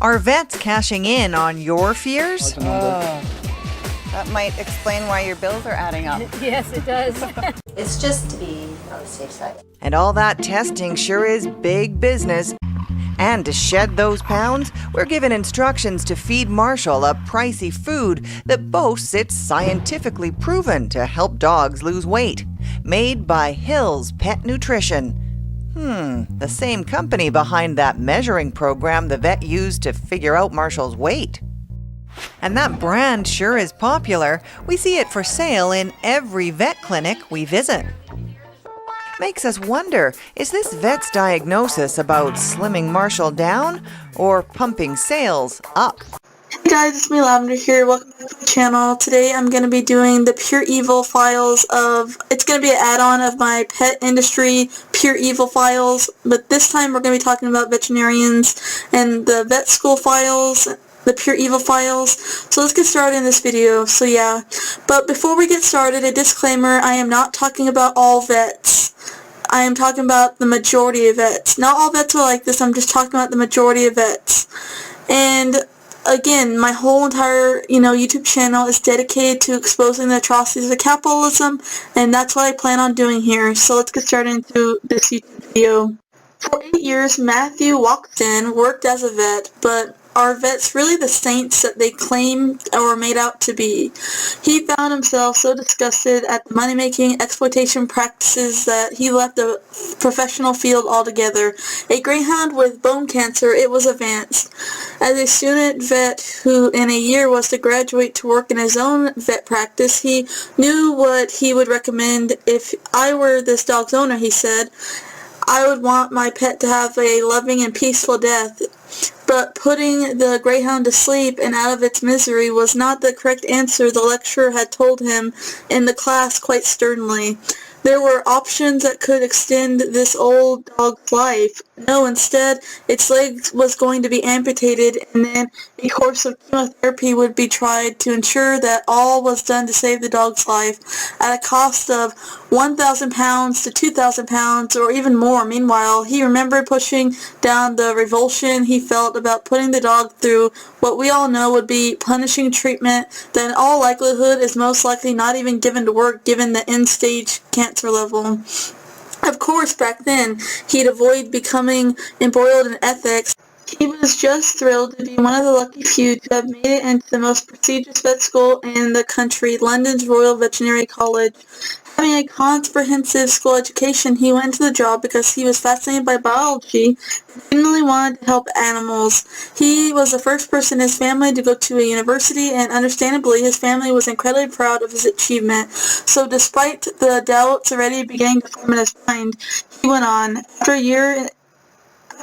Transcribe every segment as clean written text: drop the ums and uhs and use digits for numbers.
Are vets cashing in on your fears? That might explain why your bills are adding up. Yes, it does. It's just to be on the safe side. And all that testing sure is big business. And to shed those pounds, we're given instructions to feed Marshall a pricey food that boasts it's scientifically proven to help dogs lose weight. Made by Hill's Pet Nutrition. The same company behind that measuring program the vet used to figure out Marshall's weight. And that brand sure is popular. We see it for sale in every vet clinic we visit. Makes us wonder, is this vet's diagnosis about slimming Marshall down or pumping sales up? Hey guys, it's me Lavender here. Welcome back to the channel. Today I'm going to be doing the Pure Evil files it's going to be an add-on of my pet industry Pure Evil files, but this time we're going to be talking about veterinarians and the vet school files, the Pure Evil files. So let's get started in this video. So yeah, but before we get started, a disclaimer, I am not talking about all vets. I am talking about the majority of vets. Not all vets are like this, I'm just talking about the majority of vets. And again, my whole entire, YouTube channel is dedicated to exposing the atrocities of capitalism, and that's what I plan on doing here. So let's get started into this YouTube video. For 8 years, Matthew Watkinson worked as a vet, but are vets really the saints that they claim or made out to be? He found himself so disgusted at the money-making exploitation practices that he left the professional field altogether. A greyhound with bone cancer, it was advanced. As a student vet who in a year was to graduate to work in his own vet practice, he knew what he would recommend. If I were this dog's owner, he said, I would want my pet to have a loving and peaceful death. But putting the greyhound to sleep and out of its misery was not the correct answer, the lecturer had told him in the class quite sternly. There were options that could extend this old dog's life. No, instead, its leg was going to be amputated, and then a course of chemotherapy would be tried to ensure that all was done to save the dog's life at a cost of 1,000 pounds to 2,000 pounds or even more. Meanwhile, he remembered pushing down the revulsion he felt about putting the dog through what we all know would be punishing treatment that in all likelihood is most likely not even given to work given the end-stage cancer level. Of course, back then, he'd avoid becoming embroiled in ethics. He was just thrilled to be one of the lucky few to have made it into the most prestigious vet school in the country, London's Royal Veterinary College. Having a comprehensive school education, he went into the job because he was fascinated by biology and genuinely wanted to help animals. He was the first person in his family to go to a university, and understandably, his family was incredibly proud of his achievement. So despite the doubts already beginning to form in his mind, he went on.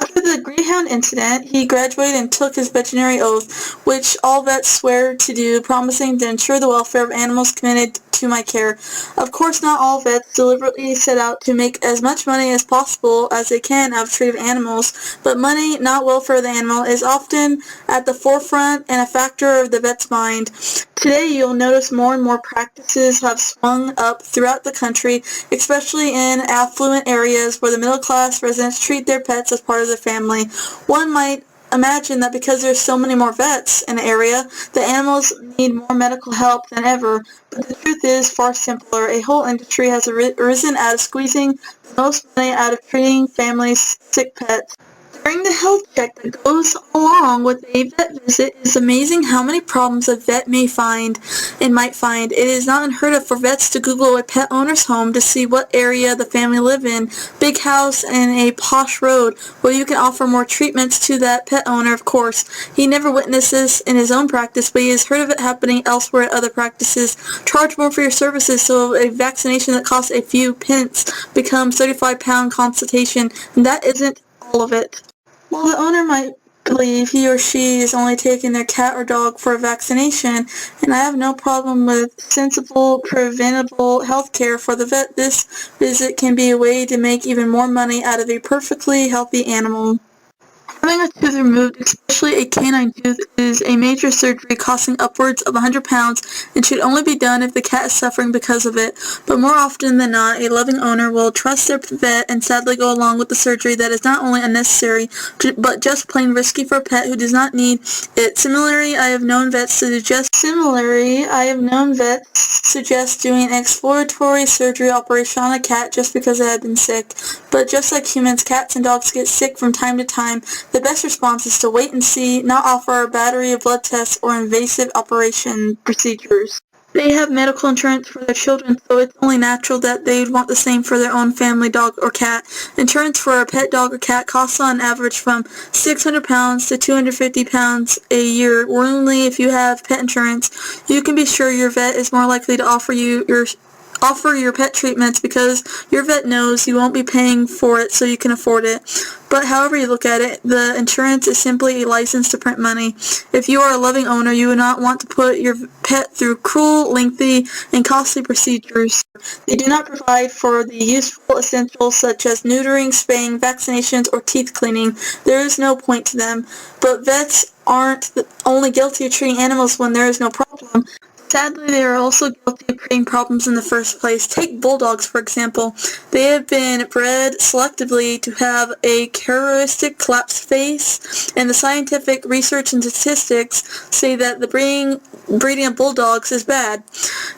After the greyhound incident, he graduated and took his veterinary oath, which all vets swear to do, promising to ensure the welfare of animals committed to my care. Of course, not all vets deliberately set out to make as much money as possible as they can out of trade of animals, but money, not welfare of the animal, is often at the forefront and a factor of the vet's mind. Today, you'll notice more and more practices have swung up throughout the country, especially in affluent areas where the middle-class residents treat their pets as part of their family. One might imagine that because there's so many more vets in the area, the animals need more medical help than ever, but the truth is far simpler. A whole industry has arisen out of squeezing the most money out of treating families' sick pets. During the health check that goes along with a vet visit, it is amazing how many problems a vet might find. It is not unheard of for vets to Google a pet owner's home to see what area the family live in, big house and a posh road, where you can offer more treatments to that pet owner. Of course, he never witnessed this in his own practice, but he has heard of it happening elsewhere at other practices. Charge more for your services, so a vaccination that costs a few pence becomes £35 consultation, and that isn't all of it. While the owner might believe he or she is only taking their cat or dog for a vaccination, and I have no problem with sensible, preventable health care for the vet, this visit can be a way to make even more money out of a perfectly healthy animal. Having a tooth removed, especially a canine tooth, is a major surgery costing upwards of £100 and should only be done if the cat is suffering because of it. But more often than not, a loving owner will trust their vet and sadly go along with the surgery that is not only unnecessary, but just plain risky for a pet who does not need it. Similarly, I have known vets suggest doing an exploratory surgery operation on a cat just because it had been sick. But just like humans, cats and dogs get sick from time to time. The best response is to wait and see, not offer a battery of blood tests or invasive operation procedures. They have medical insurance for their children, so it's only natural that they'd want the same for their own family dog or cat. Insurance for a pet dog or cat costs on average from £600 to £250 a year. Only if you have pet insurance, you can be sure your vet is more likely to offer your pet treatments because your vet knows you won't be paying for it so you can afford it. But however you look at it, the insurance is simply a license to print money. If you are a loving owner, you would not want to put your pet through cruel, lengthy, and costly procedures. They do not provide for the useful essentials such as neutering, spaying, vaccinations, or teeth cleaning. There is no point to them. But vets aren't only guilty of treating animals when there is no problem. Sadly, they are also guilty of creating problems in the first place. Take bulldogs, for example. They have been bred selectively to have a characteristic collapsed face, and the scientific research and statistics say that the breeding of bulldogs is bad.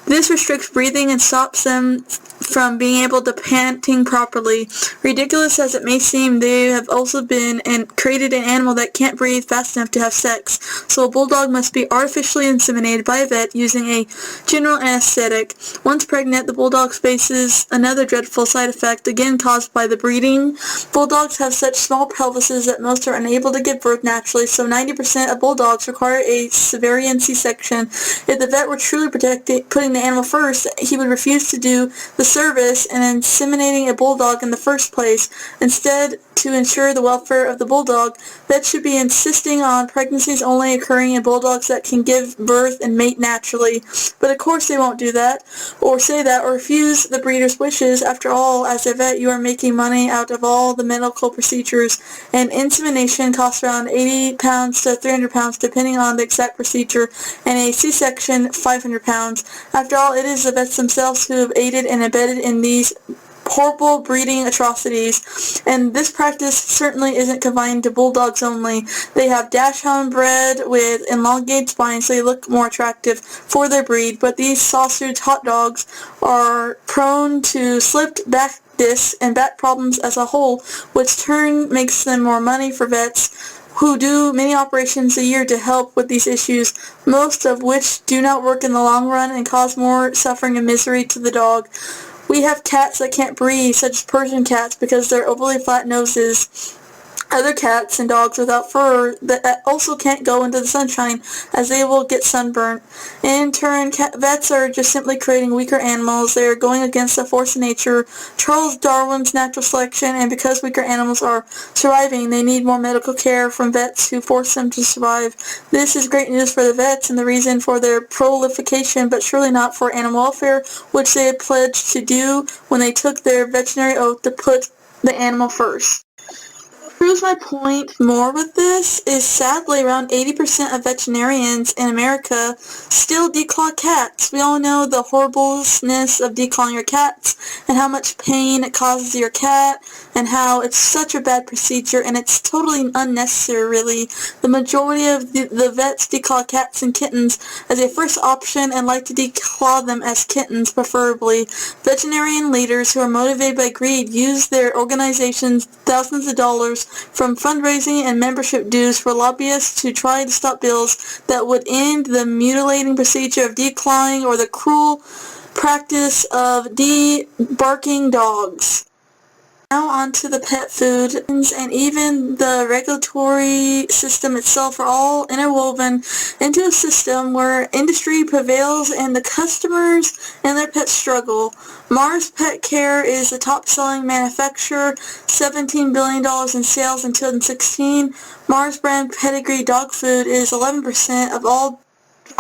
This restricts breathing and stops them from being able to panting properly. Ridiculous as it may seem, they have also been and created an animal that can't breathe fast enough to have sex. So a bulldog must be artificially inseminated by a vet using a general anesthetic. Once pregnant, the bulldog faces another dreadful side effect, again caused by the breeding. Bulldogs have such small pelvises that most are unable to give birth naturally, so 90% of bulldogs require a cesarean C-section. If the vet were truly putting the animal first, he would refuse to do the service in inseminating a bulldog in the first place. Instead, to ensure the welfare of the bulldog, vets should be insisting on pregnancies only occurring in bulldogs that can give birth and mate naturally. But of course they won't do that, or say that, or refuse the breeder's wishes. After all, as a vet, you are making money out of all the medical procedures, and insemination costs around £80 to £300 depending on the exact procedure, and a C-section £500. After all, it is the vets themselves who have aided and abetted in these horrible breeding atrocities, and this practice certainly isn't confined to bulldogs only. They have dachshund bred with elongated spines so they look more attractive for their breed, but these sausage hot dogs are prone to slipped back discs and back problems as a whole, which turn makes them more money for vets who do many operations a year to help with these issues, most of which do not work in the long run and cause more suffering and misery to the dog. We have cats that can't breathe, such as Persian cats, because their overly flat noses. Other cats and dogs without fur that also can't go into the sunshine as they will get sunburnt. In turn, vets are just simply creating weaker animals. They are going against the force of nature, Charles Darwin's natural selection, and because weaker animals are surviving, they need more medical care from vets who force them to survive. This is great news for the vets and the reason for their prolification, but surely not for animal welfare, which they had pledged to do when they took their veterinary oath to put the animal first. Proves my point more with this is sadly around 80% of veterinarians in America still declaw cats. We all know the horribleness of declawing your cats and how much pain it causes your cat and how it's such a bad procedure and it's totally unnecessary really. The majority of the vets declaw cats and kittens as a first option and like to declaw them as kittens preferably. Veterinarian leaders who are motivated by greed use their organizations thousands of dollars from fundraising and membership dues for lobbyists to try to stop bills that would end the mutilating procedure of declawing or the cruel practice of debarking dogs. Now on to the pet food, and even the regulatory system itself are all interwoven into a system where industry prevails and the customers and their pets struggle. Mars Pet Care is the top-selling manufacturer, $17 billion in sales in 2016. Mars brand pedigree dog food is 11% of all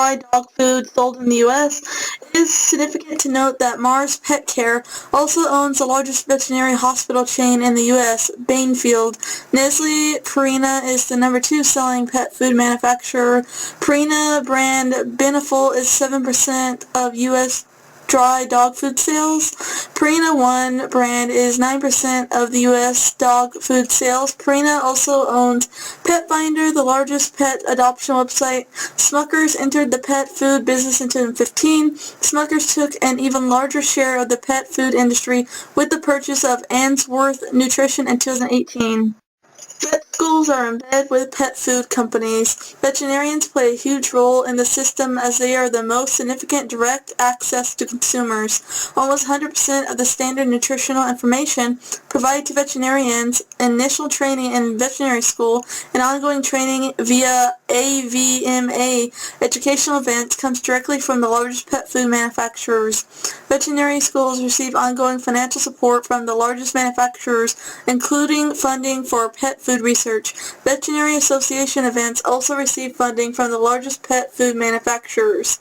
dry dog food sold in the U.S. It is significant to note that Mars Pet Care also owns the largest veterinary hospital chain in the U.S., Bainfield. Nestle Purina is the number 2 selling pet food manufacturer. Purina brand Beneful is 7% of U.S. dry dog food sales. Purina One brand is 9% of the U.S. dog food sales. Purina also owns Pet Finder, the largest pet adoption website. Smucker's entered the pet food business in 2015. Smucker's took an even larger share of the pet food industry with the purchase of Answorth Nutrition in 2018. Vet schools are in bed with pet food companies. Veterinarians play a huge role in the system as they are the most significant direct access to consumers. Almost 100% of the standard nutritional information provided to veterinarians, initial training in veterinary school, and ongoing training via AVMA educational events comes directly from the largest pet food manufacturers. Veterinary schools receive ongoing financial support from the largest manufacturers, including funding for pet food research. Veterinary Association events also receive funding from the largest pet food manufacturers.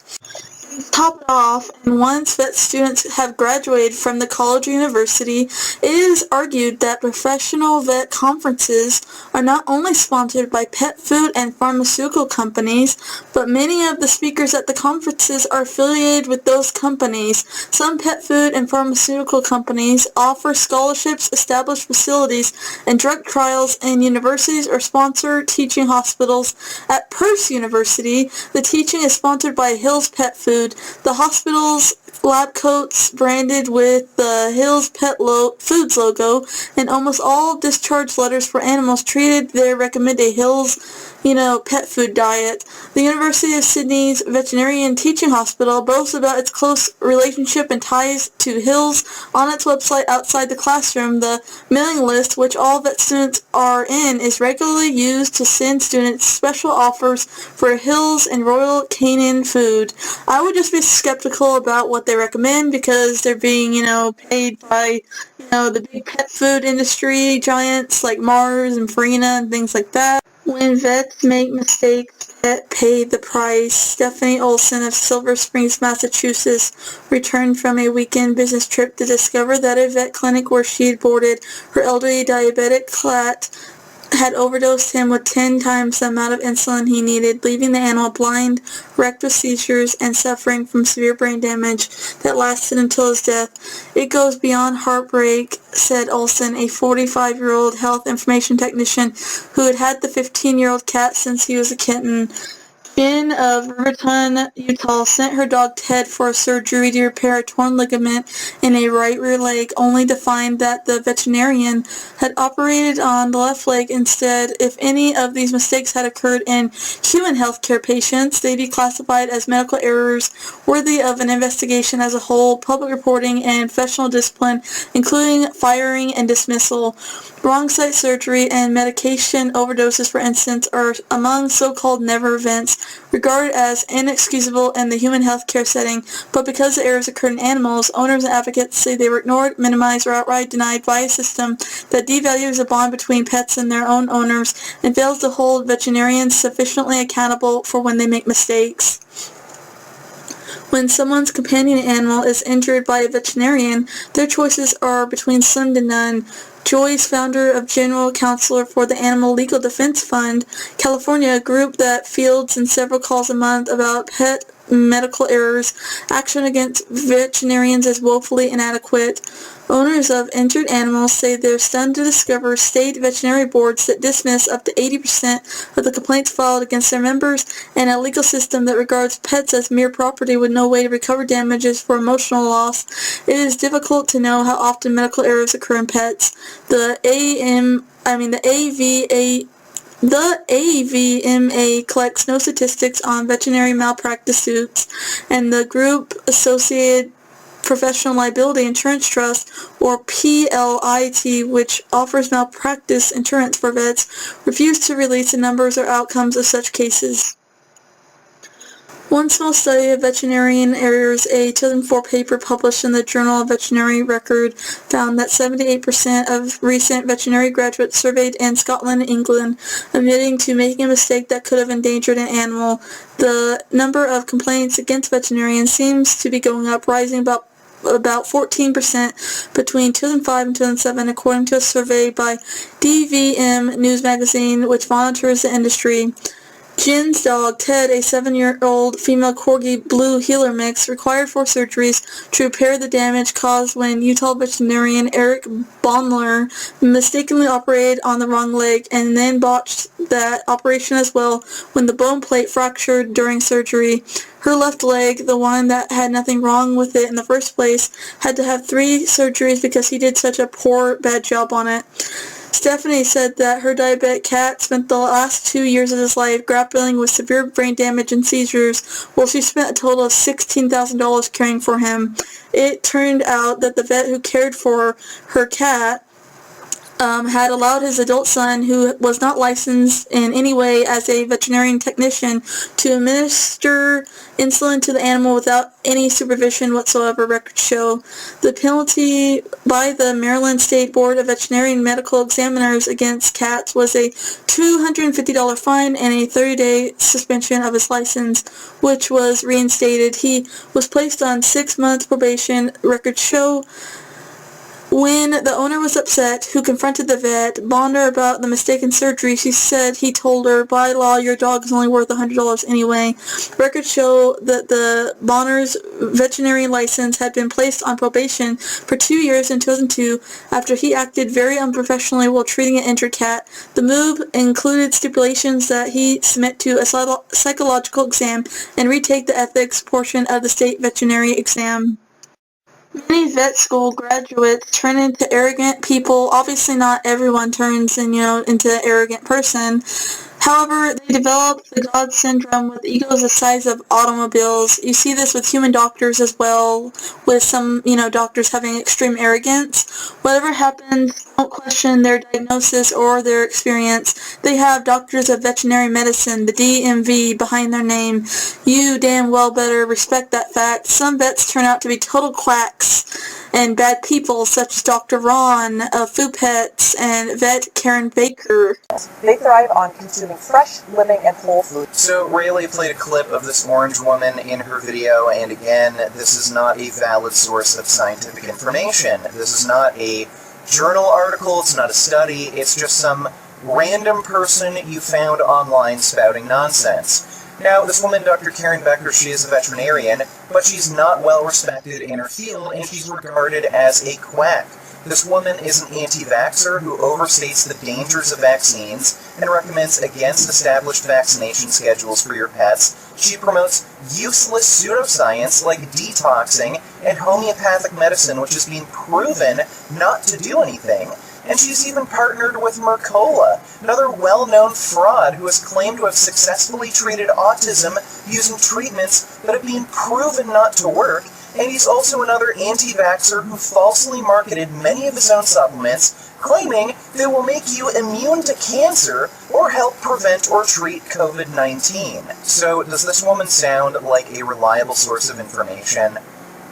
To top it off, and once vet students have graduated from the college or university, it is argued that professional vet conferences are not only sponsored by pet food and pharmaceutical companies, but many of the speakers at the conferences are affiliated with those companies. Some pet food and pharmaceutical companies offer scholarships, establish facilities, and drug trials in universities or sponsor teaching hospitals. At Perth University, the teaching is sponsored by Hill's Pet Food. The hospital's lab coats branded with the Hill's Pet Foods logo, and almost all discharge letters for animals treated there recommend a Hill's pet food diet. The University of Sydney's Veterinarian Teaching Hospital boasts about its close relationship and ties to Hill's on its website outside the classroom. The mailing list, which all vet students are in, is regularly used to send students special offers for Hill's and Royal Canin food. I would just be skeptical about what they recommend because they're being, paid by, the big pet food industry giants like Mars and Purina and things like that. When vets make mistakes, pet pay the price. Stephanie Olson of Silver Springs, Massachusetts, returned from a weekend business trip to discover that a vet clinic where she had boarded her elderly diabetic cat had overdosed him with 10 times the amount of insulin he needed, leaving the animal blind, wrecked with seizures, and suffering from severe brain damage that lasted until his death. It goes beyond heartbreak, said Olson, a 45-year-old health information technician who had had the 15-year-old cat since he was a kitten. Jen of Riverton, Utah, sent her dog Ted for surgery to repair a torn ligament in a right rear leg, only to find that the veterinarian had operated on the left leg instead. If any of these mistakes had occurred in human healthcare patients, they'd be classified as medical errors worthy of an investigation as a whole, public reporting, and professional discipline, including firing and dismissal. Wrong site surgery and medication overdoses, for instance, are among so-called never events, regarded as inexcusable in the human healthcare setting, but because the errors occurred in animals, owners and advocates say they were ignored, minimized, or outright denied by a system that devalues the bond between pets and their own owners and fails to hold veterinarians sufficiently accountable for when they make mistakes. When someone's companion animal is injured by a veterinarian, their choices are between slim to none. Joyce, founder of General Counselor for the Animal Legal Defense Fund, California, a group that fields in several calls a month about pet medical errors, action against veterinarians is woefully inadequate. Owners of injured animals say they're stunned to discover state veterinary boards that dismiss up to 80% of the complaints filed against their members, and a legal system that regards pets as mere property with no way to recover damages for emotional loss. It is difficult to know how often medical errors occur in pets. The AVMA collects no statistics on veterinary malpractice suits, and the group Associated Professional Liability Insurance Trust, or PLIT, which offers malpractice insurance for vets, refused to release the numbers or outcomes of such cases. One small study of veterinarian errors, a 2004 paper published in the Journal of Veterinary Record, found that 78% of recent veterinary graduates surveyed in Scotland and England admitting to making a mistake that could have endangered an animal. The number of complaints against veterinarians seems to be going up, rising about 14% between 2005 and 2007, according to a survey by DVM News Magazine, which monitors the industry. Jin's dog, Ted, a 7-year-old female Corgi Blue Heeler mix, required 4 surgeries to repair the damage caused when Utah veterinarian Eric Bondler mistakenly operated on the wrong leg and then botched that operation as well when the bone plate fractured during surgery. Her left leg, the one that had nothing wrong with it in the first place, had to have 3 surgeries because he did such a bad job on it. Stephanie said that her diabetic cat spent the last 2 years of his life grappling with severe brain damage and seizures, while she spent a total of $16,000 caring for him. It turned out that the vet who cared for her cat had allowed his adult son, who was not licensed in any way as a veterinarian technician, to administer insulin to the animal without any supervision whatsoever, records show. The penalty by the Maryland State Board of Veterinary Medical Examiners against cats was a $250 fine and a 30-day suspension of his license, which was reinstated. He was placed on 6 months probation, records show. When the owner was upset, who confronted the vet, Bonder, about the mistaken surgery, she said he told her, by law, your dog is only worth $100 anyway. Records show that the Bonner's veterinary license had been placed on probation for 2 years in 2002 after he acted very unprofessionally while treating an injured cat. The move included stipulations that he submit to a psychological exam and retake the ethics portion of the state veterinary exam. Many vet school graduates turn into arrogant people. Obviously not everyone turns into an arrogant person. However, they develop the God syndrome with egos the size of automobiles. You see this with human doctors as well, with some, doctors having extreme arrogance. Whatever happens, don't question their diagnosis or their experience. They have doctors of veterinary medicine, the DMV, behind their name. You damn well better respect that fact. Some vets turn out to be total quacks and bad people, such as Dr. Ron of Food Pets and vet Karen Baker. They thrive on consuming fresh, living, and whole food. So Rayleigh played a clip of this orange woman in her video, and again, this is not a valid source of scientific information. This is not a journal article, it's not a study, it's just some random person you found online spouting nonsense. Now, this woman, Dr. Karen Becker, she is a veterinarian, but she's not well respected in her field, and she's regarded as a quack. This woman is an anti-vaxxer who overstates the dangers of vaccines and recommends against established vaccination schedules for your pets. She promotes useless pseudoscience like detoxing and homeopathic medicine, which is being proven not to do anything. And she's even partnered with Mercola, another well-known fraud who has claimed to have successfully treated autism using treatments that have been proven not to work. And he's also another anti-vaxxer who falsely marketed many of his own supplements, claiming they will make you immune to cancer or help prevent or treat COVID-19. So, does this woman sound like a reliable source of information?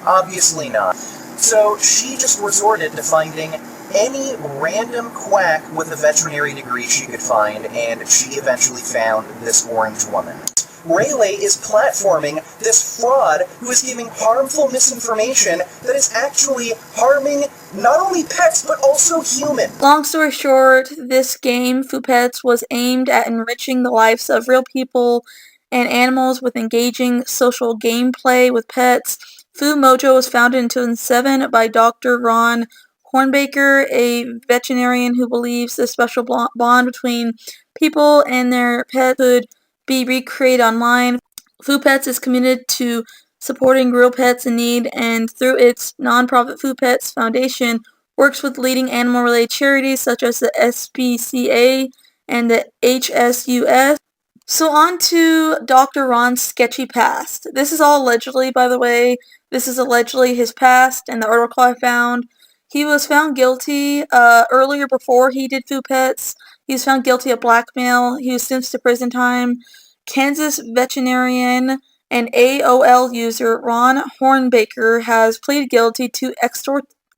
Obviously not. So, she just resorted to finding any random quack with a veterinary degree she could find, and she eventually found this orange woman. Rayleigh is platforming this fraud who is giving harmful misinformation that is actually harming not only pets, but also humans. Long story short, this game, Food Pets, was aimed at enriching the lives of real people and animals with engaging social gameplay with pets. Food Mojo was founded in 2007 by Dr. Ron Hornbaker, a veterinarian who believes the special bond between people and their pets could be recreated online. Food Pets is committed to supporting real pets in need, and through its nonprofit Food Pets Foundation, works with leading animal-related charities such as the SPCA and the HSUS. So on to Dr. Ron's sketchy past. This is all allegedly, by the way. This is allegedly his past, and the article I found. He was found guilty earlier before he did Food Pets. He was found guilty of blackmail. He was sentenced to prison time. Kansas veterinarian and AOL user Ron Hornbaker has pleaded guilty to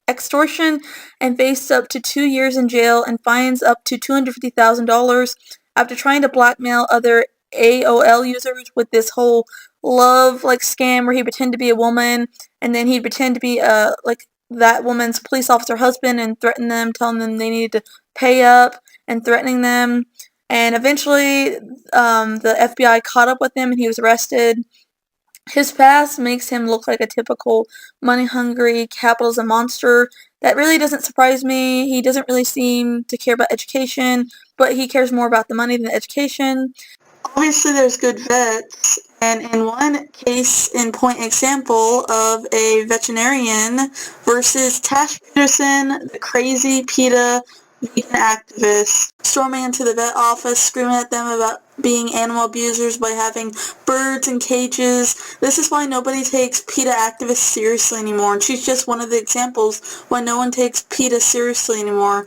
extortion and faced up to 2 years in jail and fines up to $250,000 after trying to blackmail other AOL users with this whole love scam where he pretend to be a woman and then he'd pretend to be that woman's police officer husband and threaten them, telling them they needed to pay up and threatening them. And eventually the FBI caught up with him and he was arrested. His past makes him look like a typical money-hungry capitalism monster. That really doesn't surprise me. He doesn't really seem to care about education, but he cares more about the money than the education. Obviously, there's good vets, and in one case in point example of a veterinarian versus Tash Peterson, the crazy PETA vegan activist, storming into the vet office, screaming at them about being animal abusers by having birds in cages. This is why nobody takes PETA activists seriously anymore, and she's just one of the examples why no one takes PETA seriously anymore.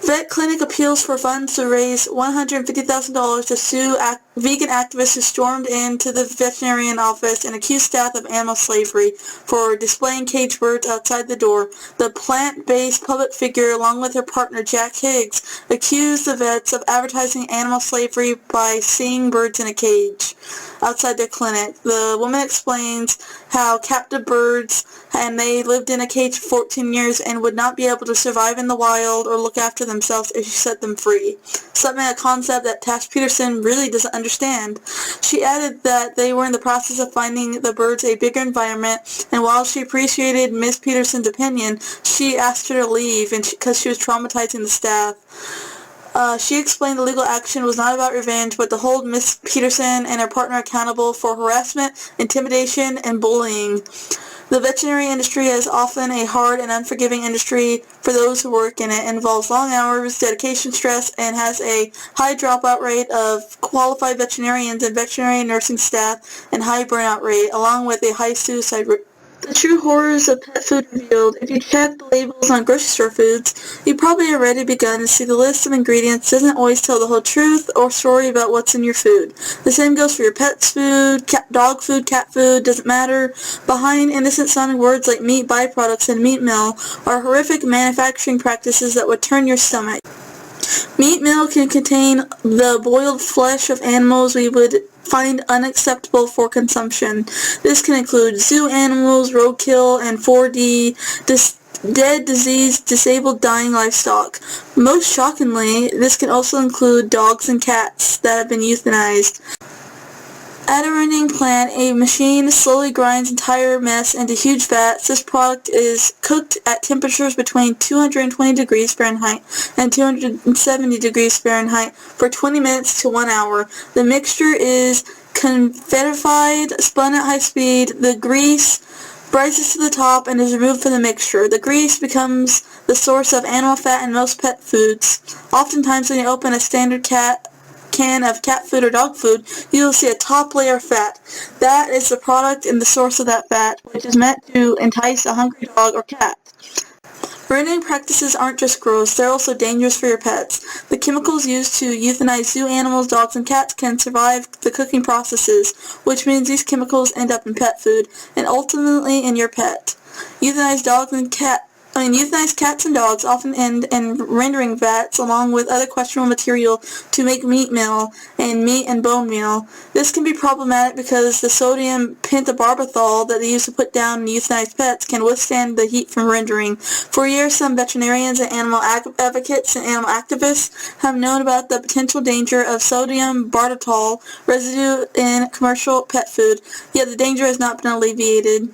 Vet clinic appeals for funds to raise $150,000 to sue vegan activists who stormed into the veterinarian office and accused staff of animal slavery for displaying caged birds outside the door. The plant-based public figure, along with her partner Jack Higgs, accused the vets of advertising animal slavery by seeing birds in a cage outside their clinic. The woman explains how captive birds, and they lived in a cage for 14 years and would not be able to survive in the wild or look after themselves if you set them free. A concept that Tash Peterson really doesn't understand. She added that they were in the process of finding the birds a bigger environment, and while she appreciated Ms. Peterson's opinion, she asked her to leave because she was traumatizing the staff. She explained the legal action was not about revenge, but to hold Ms. Peterson and her partner accountable for harassment, intimidation, and bullying. The veterinary industry is often a hard and unforgiving industry for those who work in it. It involves long hours, dedication, stress, and has a high dropout rate of qualified veterinarians and veterinary nursing staff and high burnout rate, along with a high suicide rate. The true horrors of pet food revealed. If you check the labels on grocery store foods, you probably already begun to see the list of ingredients doesn't always tell the whole truth or story about what's in your food. The same goes for your pet's food, dog food, cat food, doesn't matter. Behind innocent-sounding words like meat byproducts and meat mill are horrific manufacturing practices that would turn your stomach. Meat mill can contain the boiled flesh of animals we would find unacceptable for consumption. This can include zoo animals, roadkill, and 4D, dead, diseased, disabled, dying livestock. Most shockingly, this can also include dogs and cats that have been euthanized. At a rendering plant, a machine slowly grinds entire mess into huge vats. This product is cooked at temperatures between 220 degrees Fahrenheit and 270 degrees Fahrenheit for 20 minutes to 1 hour. The mixture is confetified, spun at high speed. The grease rises to the top and is removed from the mixture. The grease becomes the source of animal fat in most pet foods. Oftentimes when you open a standard can of cat food or dog food, you will see a top layer of fat. That is the product and the source of that fat, which is meant to entice a hungry dog or cat. Rendering practices aren't just gross, they're also dangerous for your pets. The chemicals used to euthanize zoo animals, dogs, and cats can survive the cooking processes, which means these chemicals end up in pet food, and ultimately in your pet. Euthanized cats and dogs often end in rendering vats along with other questionable material to make meat meal and meat and bone meal. This can be problematic because the sodium pentobarbital that they use to put down euthanized pets can withstand the heat from rendering. For years, some veterinarians and animal advocates and animal activists have known about the potential danger of sodium barbital residue in commercial pet food, yet the danger has not been alleviated.